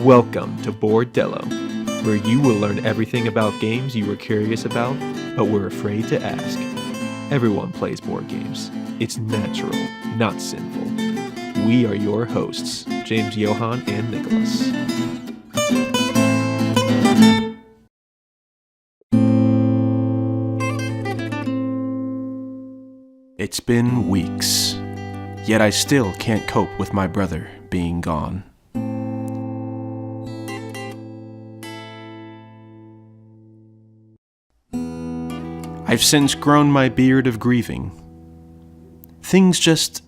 Welcome to Boardello, where you will learn everything about games you were curious about, but were afraid to ask. Everyone plays board games. It's natural, not sinful. We are your hosts, James, Johan, and Nicholas. It's been weeks, yet I still can't cope with my brother being gone. I've since grown my beard of grieving. Things just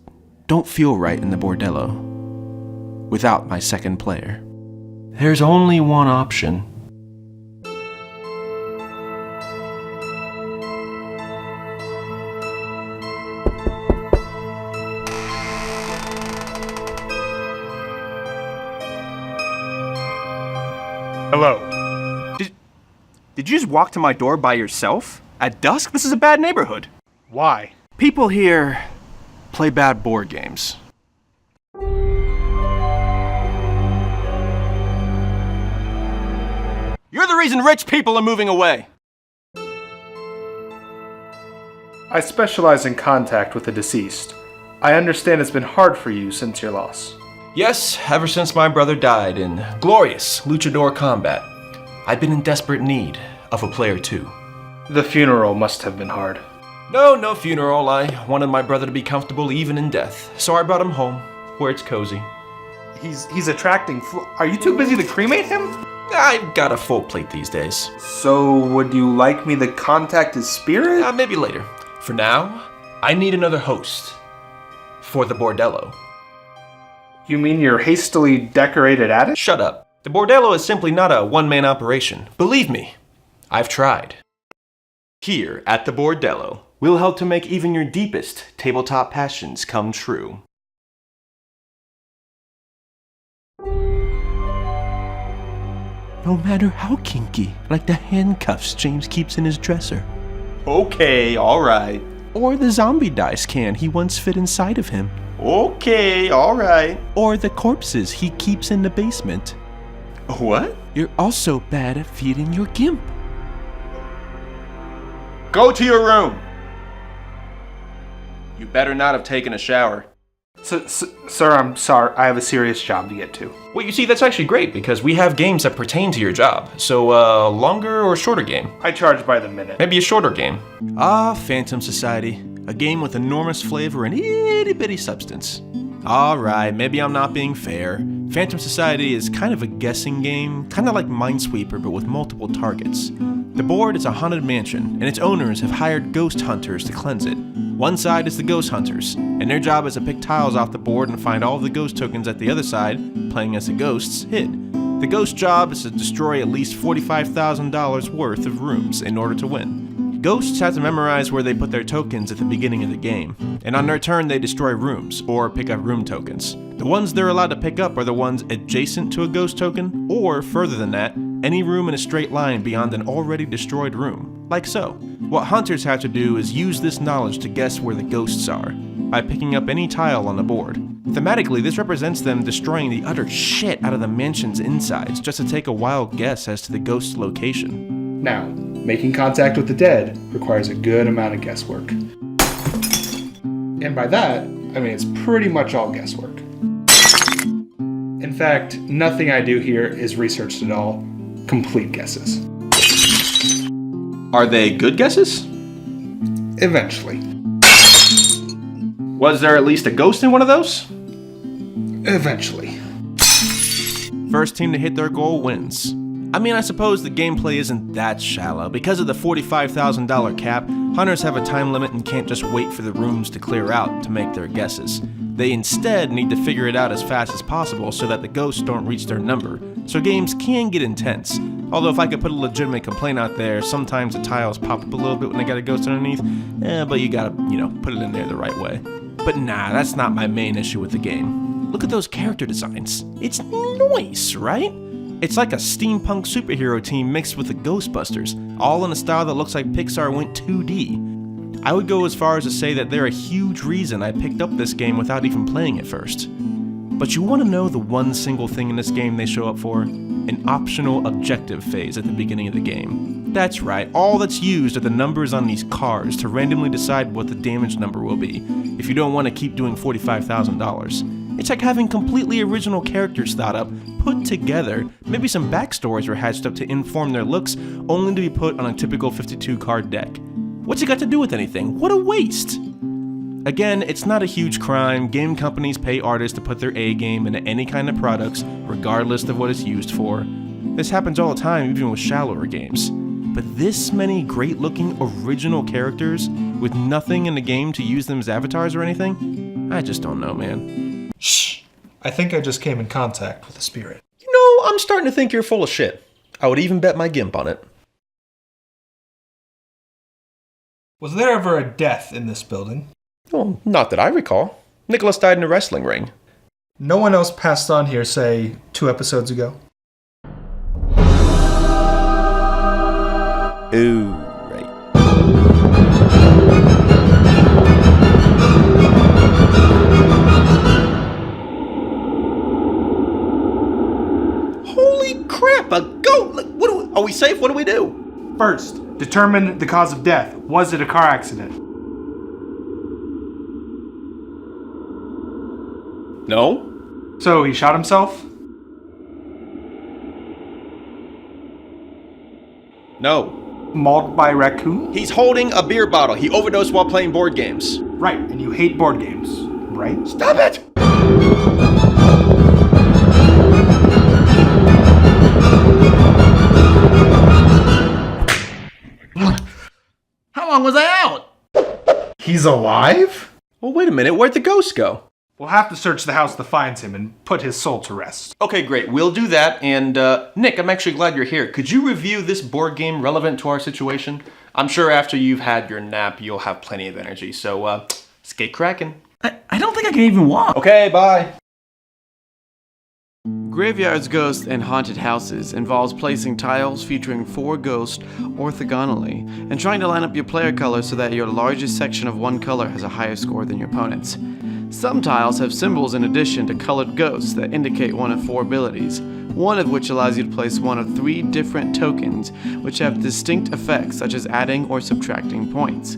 don't feel right in the Boardello without my second player. There's only one option. Hello. Did you just walk to my door by yourself? At dusk? This is a bad neighborhood. Why? People here play bad board games. You're the reason rich people are moving away. I specialize in contact with the deceased. I understand it's been hard for you since your loss. Yes, ever since my brother died in glorious luchador combat, I've been in desperate need of a player too. The funeral must have been hard. No funeral. I wanted my brother to be comfortable even in death, so I brought him home, where it's cozy. He's attracting. Are you too busy to cremate him? I've got a full plate these days. So, would you like me to contact his spirit? Maybe later. For now, I need another host for the Boardello. You mean your hastily decorated attic? Shut up. The Boardello is simply not a one-man operation. Believe me, I've tried. Here at the Boardello, we'll help to make even your deepest tabletop passions come true. No matter how kinky, like the handcuffs James keeps in his dresser. Okay, alright. Or the zombie dice can he once fit inside of him. Okay, alright. Or the corpses he keeps in the basement. What? You're also bad at feeding your gimp. Go to your room! You better not have taken a shower. Sir, I'm sorry. I have a serious job to get to. Well, you see, that's actually great, because we have games that pertain to your job. So, longer or shorter game? I charge by the minute. Maybe a shorter game. Phantom Society. A game with enormous flavor and itty-bitty substance. Alright, maybe I'm not being fair. Phantom Society is kind of a guessing game, kind of like Minesweeper, but with multiple targets. The board is a haunted mansion, and its owners have hired ghost hunters to cleanse it. One side is the ghost hunters, and their job is to pick tiles off the board and find all of the ghost tokens that the other side, playing as the ghosts, hid. The ghost job is to destroy at least $45,000 worth of rooms in order to win. Ghosts have to memorize where they put their tokens at the beginning of the game, and on their turn they destroy rooms, or pick up room tokens. The ones they're allowed to pick up are the ones adjacent to a ghost token, or further than that, any room in a straight line beyond an already destroyed room, like so. What hunters have to do is use this knowledge to guess where the ghosts are, by picking up any tile on the board. Thematically, this represents them destroying the utter shit out of the mansion's insides just to take a wild guess as to the ghost's location. Now, making contact with the dead requires a good amount of guesswork. And by that, I mean it's pretty much all guesswork. In fact, nothing I do here is researched at all. Complete guesses. Are they good guesses? Eventually. Was there at least a ghost in one of those? Eventually. First team to hit their goal wins. I mean, I suppose the gameplay isn't that shallow. Because of the $45,000 cap, hunters have a time limit and can't just wait for the rooms to clear out to make their guesses. They instead need to figure it out as fast as possible so that the ghosts don't reach their number. So games can get intense. Although if I could put a legitimate complaint out there, sometimes the tiles pop up a little bit when they got a ghost underneath. But you gotta, put it in there the right way. But nah, that's not my main issue with the game. Look at those character designs. It's nice, right? It's like a steampunk superhero team mixed with the Ghostbusters, all in a style that looks like Pixar went 2D. I would go as far as to say that they're a huge reason I picked up this game without even playing it first. But you want to know the one single thing in this game they show up for? An optional objective phase at the beginning of the game. That's right, all that's used are the numbers on these cards to randomly decide what the damage number will be, if you don't want to keep doing $45,000. It's like having completely original characters thought up, put together, maybe some backstories were hatched up to inform their looks, only to be put on a typical 52 card deck. What's it got to do with anything? What a waste! Again, it's not a huge crime. Game companies pay artists to put their A game into any kind of products, regardless of what it's used for. This happens all the time, even with shallower games. But this many great-looking original characters, with nothing in the game to use them as avatars or anything? I just don't know, man. Shh! I think I just came in contact with a spirit. You know, I'm starting to think you're full of shit. I would even bet my gimp on it. Was there ever a death in this building? Well, not that I recall. Nicholas died in a wrestling ring. No one else passed on here, say, 2 episodes ago? Ooh, right. Holy crap, a goat! Are we safe? What do we do? First, determine the cause of death. Was it a car accident? No. So he shot himself? No. Mauled by a raccoon? He's holding a beer bottle. He overdosed while playing board games. Right, and you hate board games, right? Stop it! How long was I out? He's alive? Well, wait a minute. Where'd the ghost go? We'll have to search the house that finds him and put his soul to rest. Okay, great. We'll do that. And, Nick, I'm actually glad you're here. Could you review this board game relevant to our situation? I'm sure after you've had your nap, you'll have plenty of energy. So, let's get cracking. I don't think I can even walk. Okay, bye. Graveyards, Ghosts, and Haunted Houses involves placing tiles featuring 4 ghosts orthogonally and trying to line up your player colors so that your largest section of one color has a higher score than your opponent's. Some tiles have symbols in addition to colored ghosts that indicate one of 4 abilities, one of which allows you to place one of 3 different tokens which have distinct effects such as adding or subtracting points.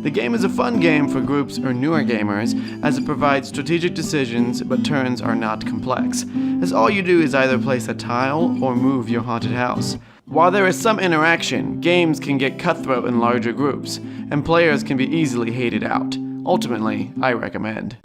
The game is a fun game for groups or newer gamers as it provides strategic decisions but turns are not complex, as all you do is either place a tile or move your haunted house. While there is some interaction, games can get cutthroat in larger groups, and players can be easily hated out. Ultimately, I recommend.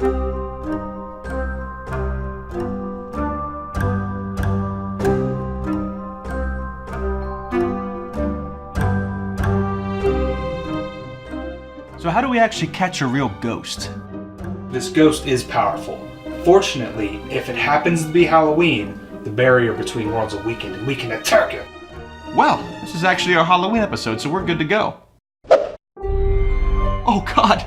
So how do we actually catch a real ghost? This ghost is powerful. Fortunately, if it happens to be Halloween, the barrier between worlds will weaken and we can attack it. Well, this is actually our Halloween episode, so we're good to go. Oh God,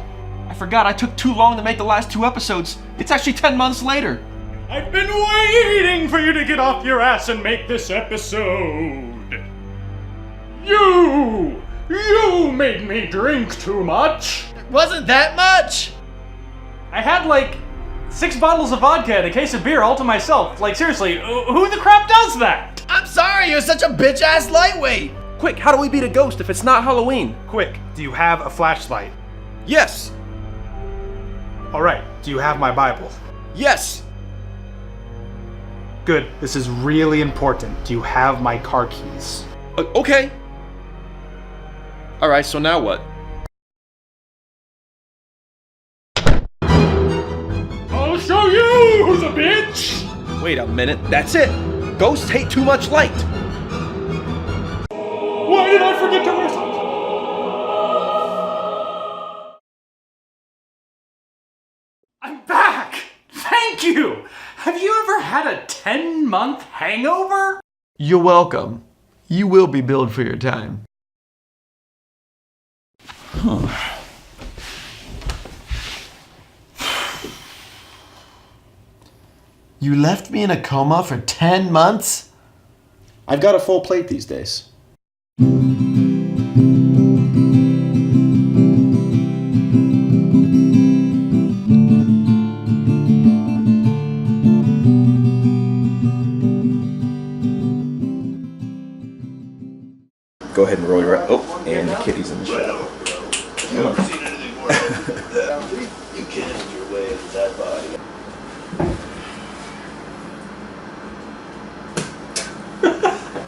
I forgot I took too long to make the last 2 episodes. It's actually 10 months later. I've been waiting for you to get off your ass and make this episode. You made me drink too much. It wasn't that much. I had like 6 bottles of vodka and a case of beer all to myself. Like seriously, who the crap does that? I'm sorry, you're such a bitch-ass lightweight. Quick, how do we beat a ghost if it's not Halloween? Quick, do you have a flashlight? Yes. Alright, do you have my Bible? Yes. Good, this is really important. Do you have my car keys? Okay. Alright, so now what? I'll show you who's a bitch. Wait a minute, that's it. Ghosts hate too much light. Why did I forget to wear something? I'm back! Thank you! Have you ever had a 10-month hangover? You're welcome. You will be billed for your time. You left me in a coma for 10 months? I've got a full plate these days. Go ahead and roll your... Oh, and the kitty's in the shadow. You can't your way into that body.